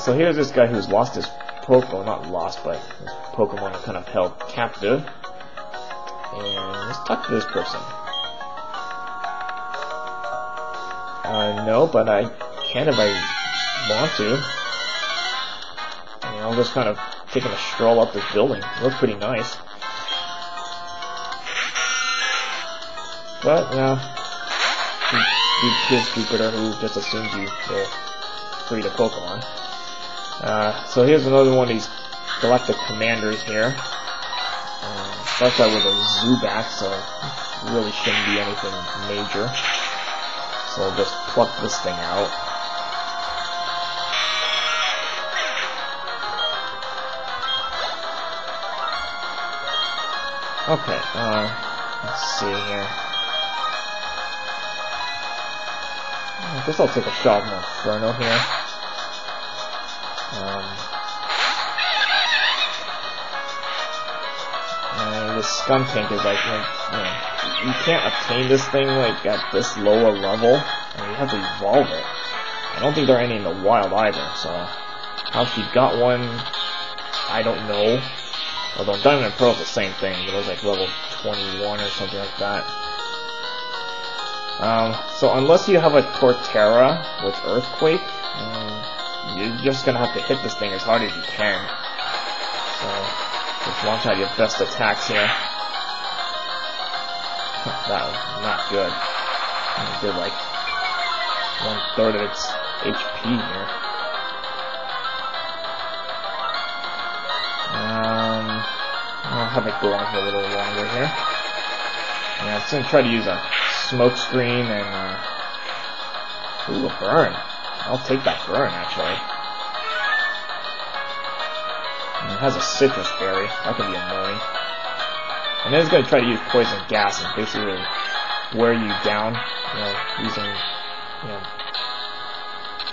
So here's this guy who's lost his Pokemon, not lost, but his Pokemon are kind of held captive. And let's talk to this person. No, but I can if I want to. And I'm just kind of taking a stroll up this building. It looks pretty nice. But, you kids, Jupiter, who just assumes you will free the Pokemon. So here's another one of these galactic commanders here. Starts out with a zubat, so really shouldn't be anything major. So I'll just pluck this thing out. Okay, let's see here. I guess I'll take a shot of Inferno here. And the skuntank is like, you can't obtain this thing like at this lower level, and you have to evolve it. I don't think there are any in the wild either, so how she got one, I don't know. Although Diamond and Pearl is the same thing, it was like level 21 or something like that. So unless you have a Torterra with Earthquake, you're just gonna have to hit this thing as hard as you can. So just launch out your best attacks here. That was not good. It did like 1/3 of its HP here. I'll have it go on for a little longer here. Yeah, I'm just gonna try to use a smoke screen and ooh, a burn. I'll take that burn actually. And it has a citrus berry. That can be annoying. And then it's gonna try to use poison gas and basically wear you down. Using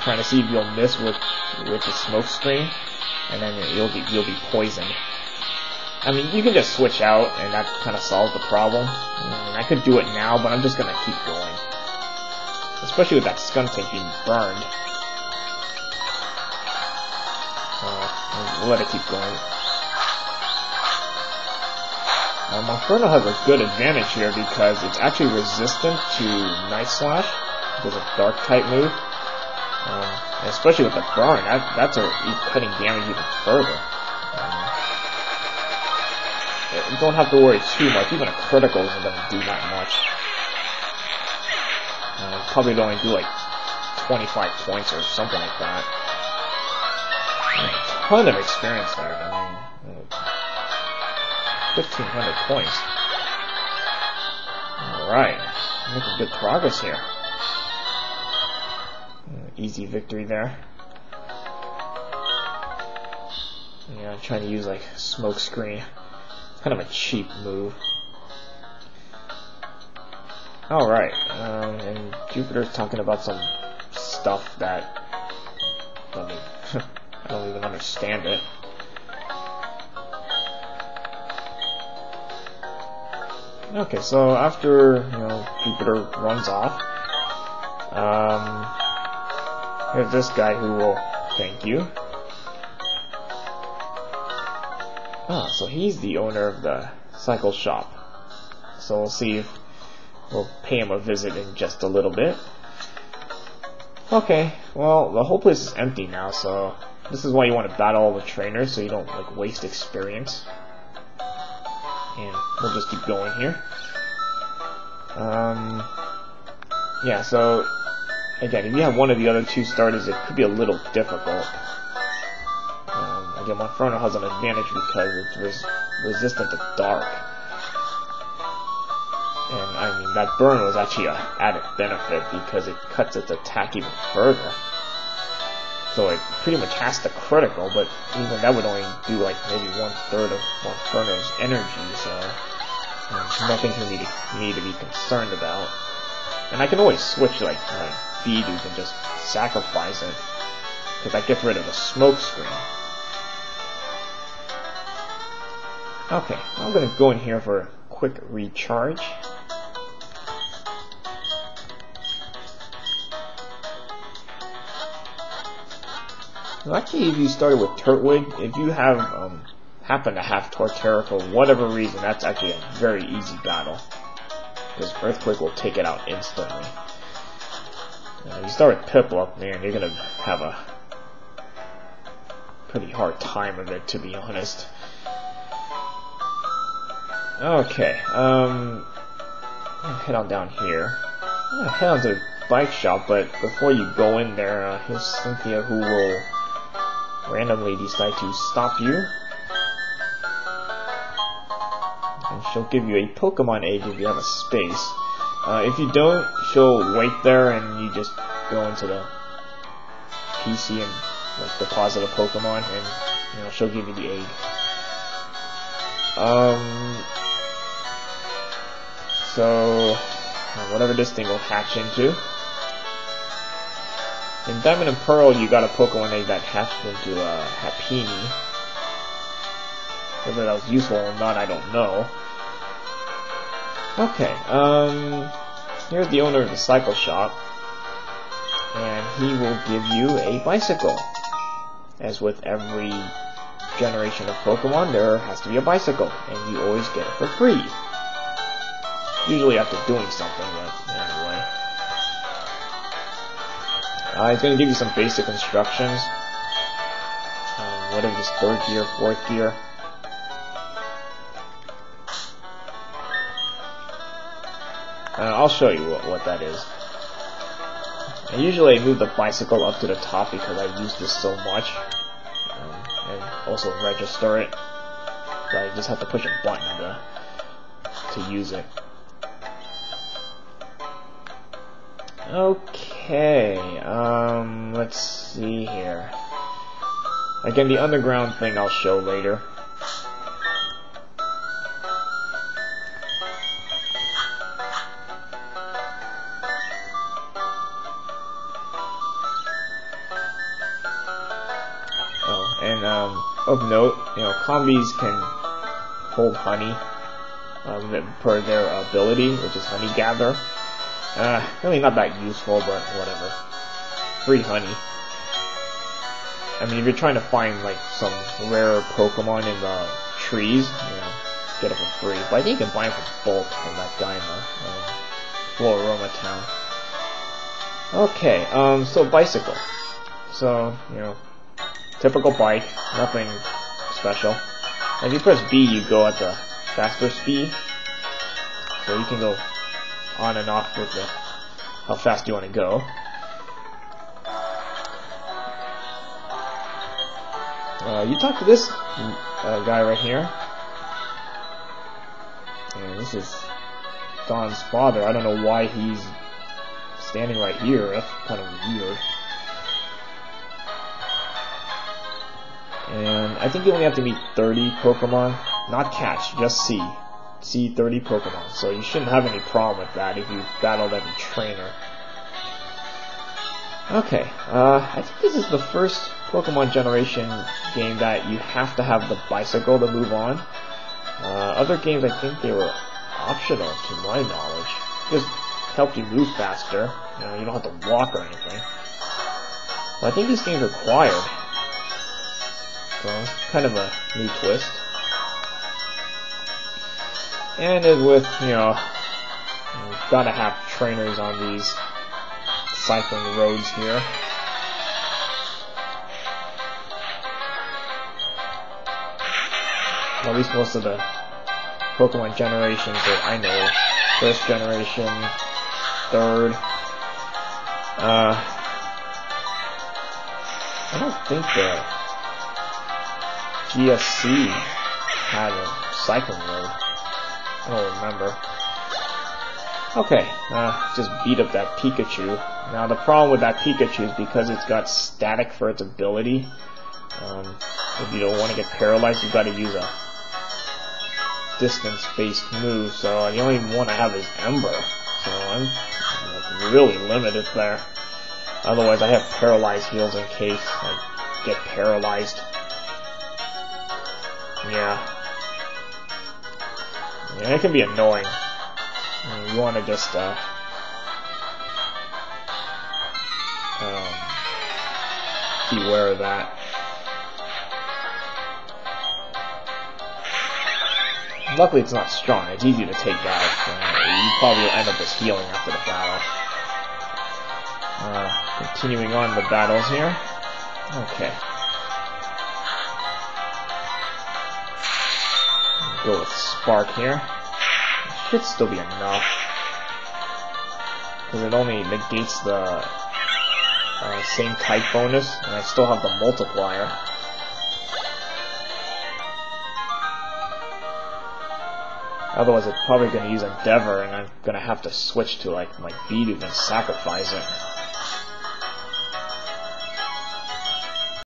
trying to see if you'll miss with the smoke screen, and then you'll be poisoned. I mean, you can just switch out, and that kind of solves the problem. I could do it now, but I'm just gonna keep going. Especially with that skuntank being burned. We'll let it keep going. Inferno has a good advantage here because it's actually resistant to Night Slash. There's a dark type move. And especially with the burn, that's cutting damage even further. You don't have to worry too much. Even a critical isn't going to do that much. Probably only do like 25 points or something like that. A ton of experience there. I mean, 1,500 points. Alright. Making good progress here. Easy victory there. Yeah, I'm trying to use like smoke screen. Kind of a cheap move. Alright, and Jupiter's talking about some stuff that I don't even understand it. Okay, so after Jupiter runs off, here's this guy who will thank you. So he's the owner of the cycle shop. So we'll see if we'll pay him a visit in just a little bit. Okay, well, the whole place is empty now, so this is why you want to battle all the trainers, so you don't like waste experience. And we'll just keep going here. Yeah, so again, if you have one of the other two starters, it could be a little difficult. Again, Inferno has an advantage because it's resistant to dark. And I mean, that burn was actually an added benefit because it cuts its attack even further. So it pretty much has to critical, but even that would only do like maybe 1/3 of Inferno's energy, so nothing for me to be concerned about. And I can always switch like Bidoof and just sacrifice it, because that gets rid of the smoke screen. Okay, I'm going to go in here for a quick recharge. Well, actually, if you started with Turtwig, if you have happen to have Torterra for whatever reason, that's actually a very easy battle, because Earthquake will take it out instantly. You start with Piplup, man, you're gonna have a pretty hard time of it, to be honest. Okay, head on down here. I'm gonna head on to the bike shop, but before you go in there, here's Cynthia, who will randomly decide to stop you. And she'll give you a Pokemon egg if you have a space. If you don't, she'll wait there and you just go into the PC and like deposit a Pokemon, and she'll give you the egg. So whatever this thing will hatch into. In Diamond and Pearl, you got a Pokemon egg that hatched into a Happiny. Whether that was useful or not, I don't know. Okay, here's the owner of the cycle shop, and he will give you a bicycle. As with every generation of Pokemon, there has to be a bicycle, and you always get it for free. Usually after doing something, but anyway. It's going to give you some basic instructions. What is this, 3rd gear, 4th gear? I'll show you what that is. And usually I move the bicycle up to the top because I use this so much. And also register it. So I just have to push a button to use it. Okay, let's see here. Again, the underground thing I'll show later. Oh, and of note, combis can hold honey per their ability, which is Honey Gather. Really not that useful, but whatever. Free honey. I mean, if you're trying to find like some rare Pokemon in the trees, get it for free. But I think you can buy them for bulk from that guy in the Floroma town. Okay, so bicycle. So, typical bike, nothing special. And if you press B, you go at the faster speed. So you can go on and off with how fast you want to go. You talk to this guy right here. And this is Don's father. I don't know why he's standing right here. That's kind of weird. And I think you only have to meet 30 Pokemon. Not catch, just see. See 30 Pokemon. So you shouldn't have any problem with that if you battled every trainer. Okay, I think this is the first Pokemon generation game that you have to have the bicycle to move on. Other games, I think they were optional to my knowledge. Just helped you move faster. You don't have to walk or anything. But I think this game's required. So, kind of a new twist. And as with, you've gotta have trainers on these cycling roads here. At least most of the Pokemon generations that I know. First generation, third. I don't think the GSC had a cycling road. I don't remember. Okay, just beat up that Pikachu. Now the problem with that Pikachu is because it's got static for its ability. If you don't want to get paralyzed, you've got to use a distance-based move. So the only one I have is Ember. So I'm really limited there. Otherwise, I have paralyzed heals in case I get paralyzed. Yeah, it can be annoying. You want to just beware of that. Luckily it's not strong, it's easy to take out. You probably will end up just healing after the battle. Continuing on the battles here. Okay. Go with Spark here. Should still be enough. Because it only negates the same type bonus, and I still have the multiplier. Otherwise, it's probably going to use Endeavor, and I'm going to have to switch to like my Beat and sacrifice it.